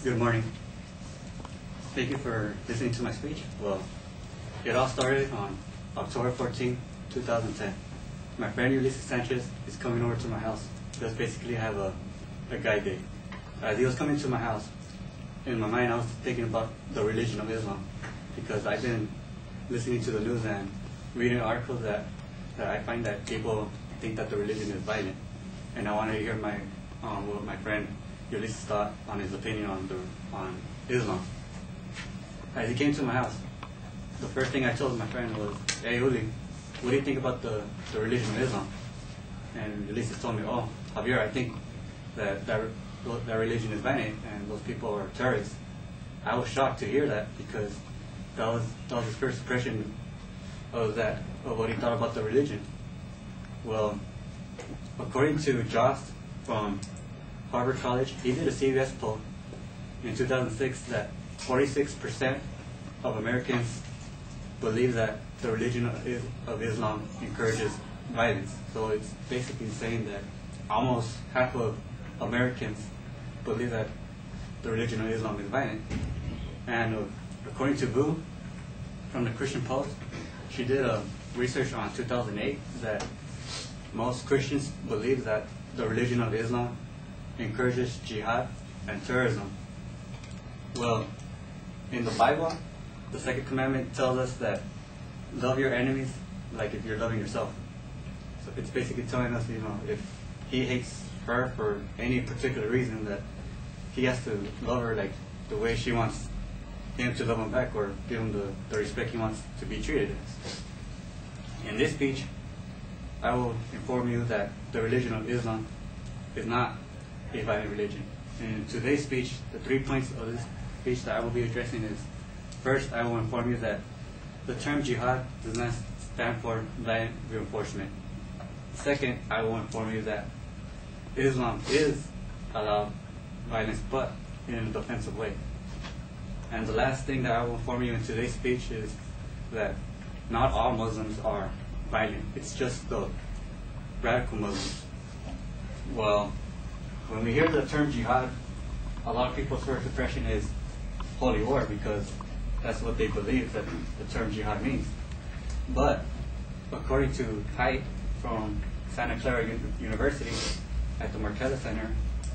Good morning. Thank you for listening to my speech. Well, it all started on October 14, 2010. My friend Ulysses Sanchez is coming over to my house. Just basically have a guide day. As he was coming to my house, in my mind I was thinking about the religion of Islam, because I've been listening to the news and reading articles that I find that people think that the religion is violent, and I wanted to hear what my friend Ulysses thought on his opinion on Islam. As he came to my house, the first thing I told my friend was, "Hey Uli, what do you think about the religion of Islam?" And Ulysses told me, "Oh, Javier, I think that religion is violent and those people are terrorists." I was shocked to hear that, because that was his first impression of what he thought about the religion. Well, according to Jost from Harvard College, he did a CBS poll in 2006 that 46% of Americans believe that the religion of Islam encourages violence. So it's basically saying that almost half of Americans believe that the religion of Islam is violent. And according to Vu from the Christian Post, she did a research on 2008 that most Christians believe that the religion of Islam encourages jihad and terrorism. Well, in the Bible, the second commandment tells us that love your enemies like if you're loving yourself. So it's basically telling us, if he hates her for any particular reason, that he has to love her like the way she wants him to love him back, or give him the respect he wants to be treated as. In this speech, I will inform you that the religion of Islam is not a violent religion. In today's speech, the 3 points of this speech that I will be addressing is: first, I will inform you that the term jihad does not stand for violent reinforcement. Second, I will inform you that Islam is allowed violence, but in a defensive way. And the last thing that I will inform you in today's speech is that not all Muslims are violent. It's just the radical Muslims. Well, when we hear the term jihad, a lot of people's first impression is holy war, because that's what they believe that the term jihad means. But according to Haidt from Santa Clara University at the Marquetta Center,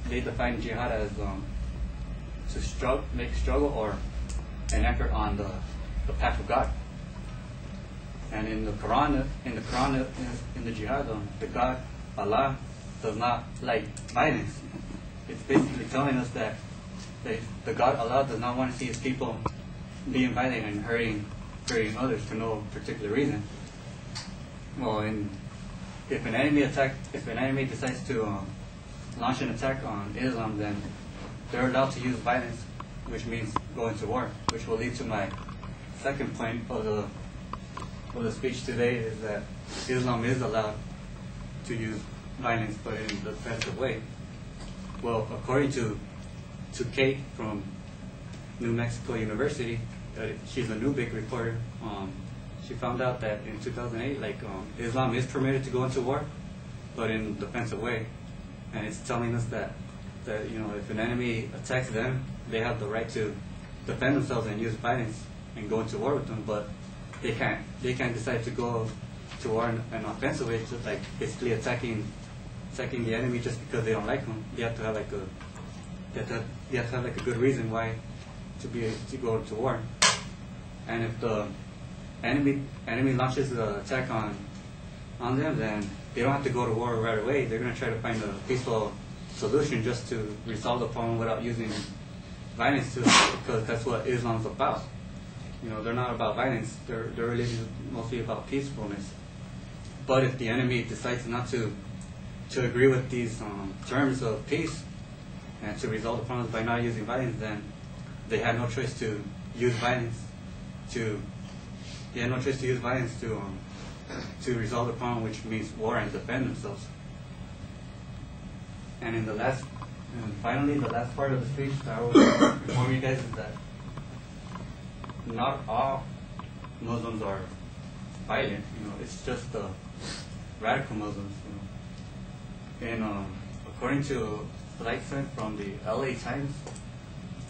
they define jihad as to make a struggle or an effort on the path of God. And in the Quran, in the jihad, the God, Allah, does not like violence. It's basically telling us that the God, Allah, does not want to see his people being violent and hurting others for no particular reason. Well, if an enemy decides to launch an attack on Islam, then they're allowed to use violence, which means going to war, which will lead to my second point of the speech today, is that Islam is allowed to use violence, but in a defensive way. Well, according to Kate from New Mexico University, she's a new big reporter. She found out that in 2008, Islam is permitted to go into war, but in a defensive way. And it's telling us that if an enemy attacks them, they have the right to defend themselves and use violence and go into war with them, but they can't decide to go to war in an offensive way, just like basically attacking the enemy just because they don't like them. They have to have a good reason why to go to war. And if the enemy launches the attack on them, then they don't have to go to war right away. They're going to try to find a peaceful solution just to resolve the problem without using violence, because that's what Islam's about. They're not about violence. Their religion is mostly about peacefulness. But if the enemy decides not to agree with these terms of peace and to resolve the problems by not using violence, then they had no choice to use violence to resolve the problem, which means war and defend themselves. And finally, the last part of the speech that I will inform you guys is that not all Muslims are violent. It's just the radical Muslims. And according to a site sent from the LA Times,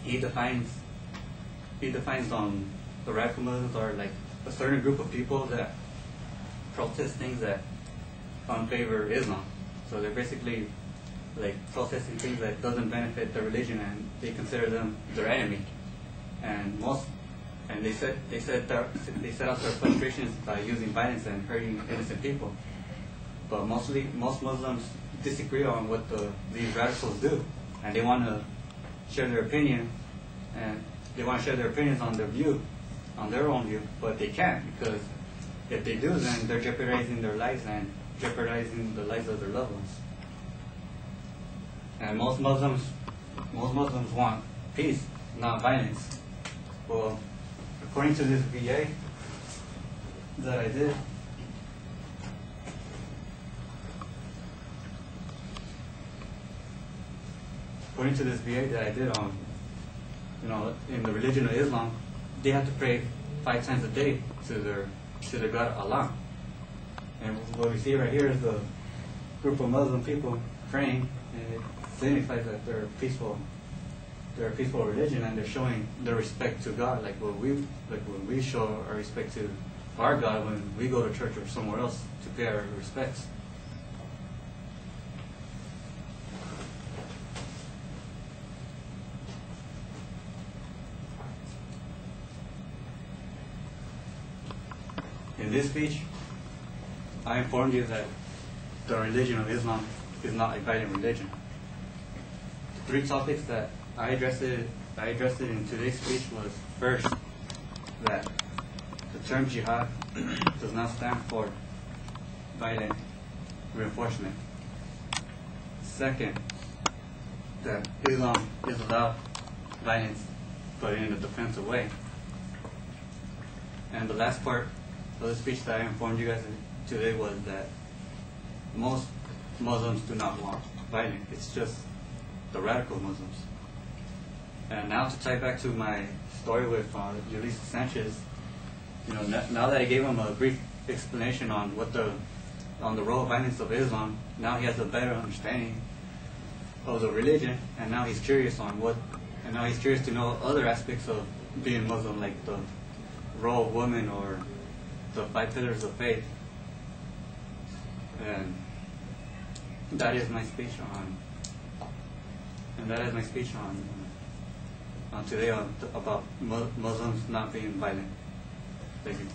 he defines the radical Muslims are like a certain group of people that protest things that favor Islam. So they're basically like protesting things that doesn't benefit their religion, and they consider them their enemy. And they set out their frustrations by using violence and hurting innocent people. But most Muslims disagree on what these radicals do, and they want to share their opinion, and they want to share their opinions on their own view, but they can't, because if they do, then they're jeopardizing their lives and jeopardizing the lives of their loved ones. And most Muslims want peace, not violence. Well, according to this VA that I did, in the religion of Islam, they have to pray 5 times a day to their God Allah. And what we see right here is a group of Muslim people praying, and it signifies that they're a peaceful religion, and they're showing their respect to God, like when we show our respect to our God when we go to church or somewhere else to pay our respects. In this speech, I informed you that the religion of Islam is not a violent religion. The 3 topics that I addressed in today's speech was, first, that the term jihad does not stand for violent reinforcement. Second, that Islam is about violence, but in a defensive way. And the last part of the speech that I informed you guys today was that most Muslims do not want violence. It's just the radical Muslims. And now to tie back to my story with Ulysses Sanchez, now that I gave him a brief explanation on the role of violence of Islam, now he has a better understanding of the religion, and now he's curious to know other aspects of being Muslim, like the role of women or the 5 pillars of faith. And that is my speech on today about Muslims not being violent. Thank you.